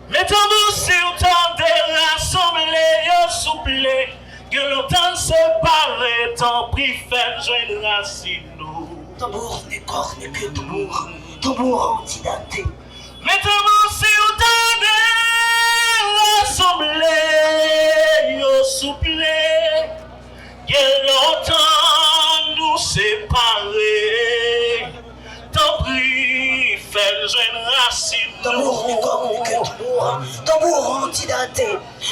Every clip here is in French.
Mettons-nous sur temps de l'assemblée, souple, que l'automne se paraît, tant pris fait jeune racine. Tambour n'est corps n'est que tambour antidaté. Mettons-nous sur temps de l'assemblée, souple, que l'automne nous séparer, tant pris fait jeune racine. Tambour n'est corps n'est que tambour antidaté.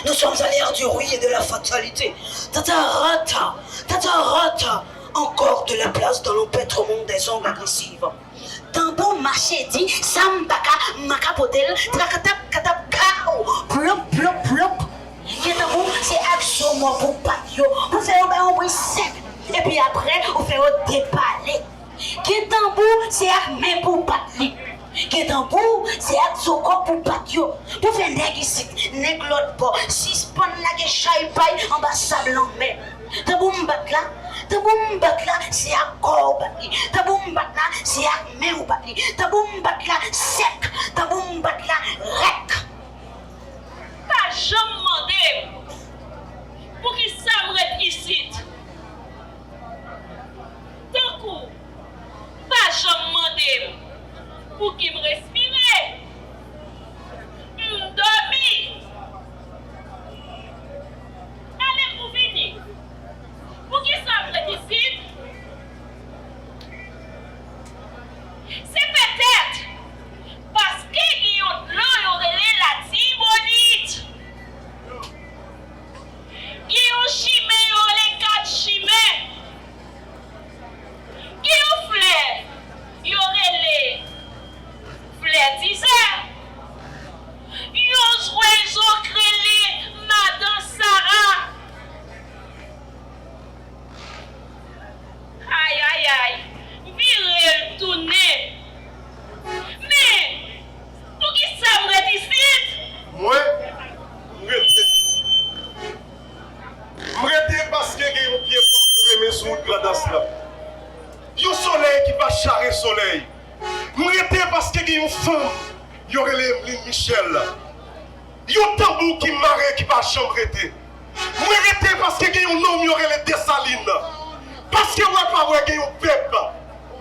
Nous sommes à l'ère du ruit et de la fatalité. Tatarata, encore de la place dans l'empêtrement des ongles agressifs. Tambour marché dit, sambaka, makapotel, trakatap, katap, kao, plop, plop, plop. Tambour, c'est action moi pour patio, pour faire un bruit sec. Et puis après, on fait un débalé. Tambour, c'est armé pour patli. Tambour, c'est action pour patio. Pour faire nègre ici, nègre l'autre bord. Si spawn la guéchaille paille, ambassade l'emmène. Tambour m'batla, c'est à corps batli. Tambour m'batla, c'est à main ou batli. Tambour m'batla, sec. Tambour m'batla, rec. Pas jamais demandé pour qu'il s'arrête ici. D'un coup, pas jamais demandé pour qu'il me respire. Dormi. Allez, vous venez. Pour qui s'arrête ici? C'est peut-être parce qu'il y a de l'eau, il y aurait la tibonite. Il y a un chimé, il y aurait les 4 chimés. Il y a un fleur, il y aurait les fleurs diseurs. Il y a un oiseau créé, Madame Sarah. Aïe, aïe, aïe, virez le tourner. Mais, pour qui ça me reste ici? Moi, je parce que j'ai un pied pour remettre sur la danse là. Il y a un soleil qui va charrer le soleil. Je parce que j'ai une femme, il y aurait les Michel là. Il y a un tambour qui marre qui va chambreter. Je parce que j'ai un homme, il y aurait les Dessalines. Parce que moi, pas moi, j'ai un peuple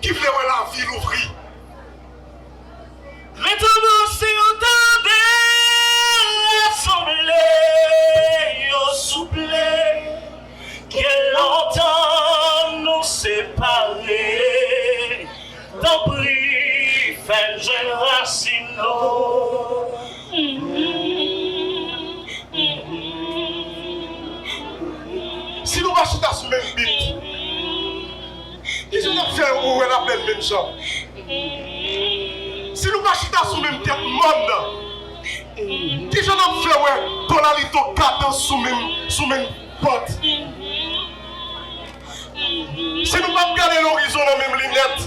qui veut la ville ouvrie. Mettons-nous sur temps de l'assemblée, souple, que longtemps nous séparer, tant pris, fait jeune racine. Si nous marchons dans ce même bit, ils ont fait où elle appelle même gens. Si nous marchons dans ce même tête monde, ils ont fait où tonalité cadence sous même porte. Si nous pas regarder l'horizon dans la même lunette,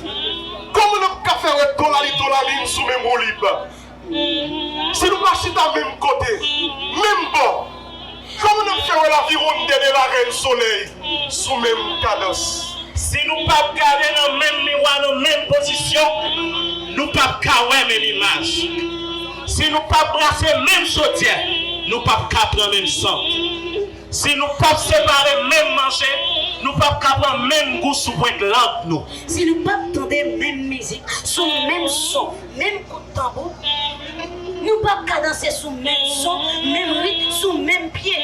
comment nous pouvons faire tonalité la ligne sous même olive? Si nous marchons dans le même côté, même bord, comment nous faire l'aviron de la reine soleil sous même cadence? Si nous pas regarder dans le même miroir, dans la même position, nous ne pouvons pas voir même image. Si nous ne pouvons pas brasser la même chaudière, nous ne pouvons pas prendre le même sang. Si nous ne pouvons pas séparer le même manger, nous ne pouvons pas prendre le même goût sous le langue nous. Si nous ne pouvons pas entendre la même musique, sous le même son, même coup de tambour, nous ne pouvons pas danser sous le même son, même rythme, sous le même pied.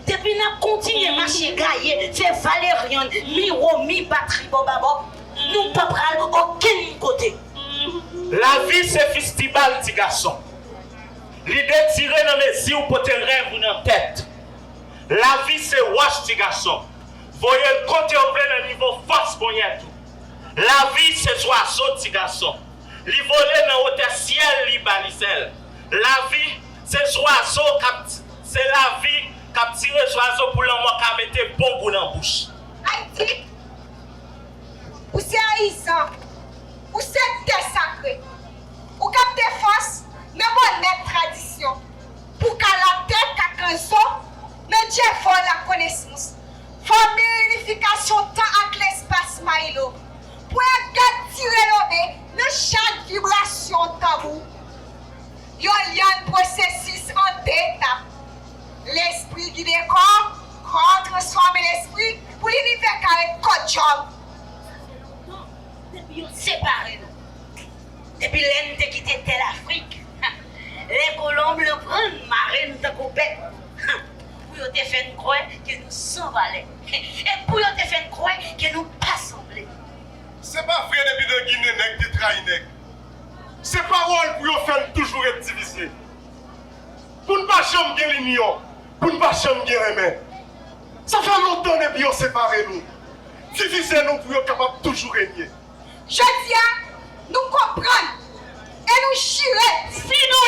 Depuis nous continuons à marcher gaillé, faire valérian, mi-ro, mi-batterie, bobabo, nous ne pouvons pas aller aucun côté. La vie c'est festival, petit garçon. L'idée de tirer dans les yeux pour te rêve ou dans la tête. La vie c'est wash, petit garçon. Voyez le côté au le niveau force pour y tout. La vie c'est oiseau, petit garçon. Li voler dans le ciel, li balisel. La vie c'est oiseau, c'est la vie qui tire oiseau pour l'homme qui mettre bon goût dans la bouche. Haïti, ou c'est haïtien, ou c'est terre sacrée, ou capte force, mais bonne tradition. Dieu faut la connaissance. Faut unification temps avec l'espace maïlo. Pour tirer l'obé dans chaque vibration tabou. Il y a un processus en tête. L'esprit guide le corps, corps transforme l'esprit pour l'univers carré code job. Non, depuis on séparé nous. Depuis l'Inde de quitter telle Afrique, les colombes le prennent marine de coupette. Pour te faire croire que nous sommes valets. Et pour te faire croire que nous pas semblés. C'est pas vrai depuis de Guinée nèg te trahi nèg. C'est parole pour yo faire toujours être divisé. Pour ne pas jamais gagner l'union, pour ne pas jamais gagner aimer. Ça fait longtemps depuis yo séparé nous. Diviser nous pour yo capable toujours régner. Je dis, nous comprenons et nous chirons. Si nous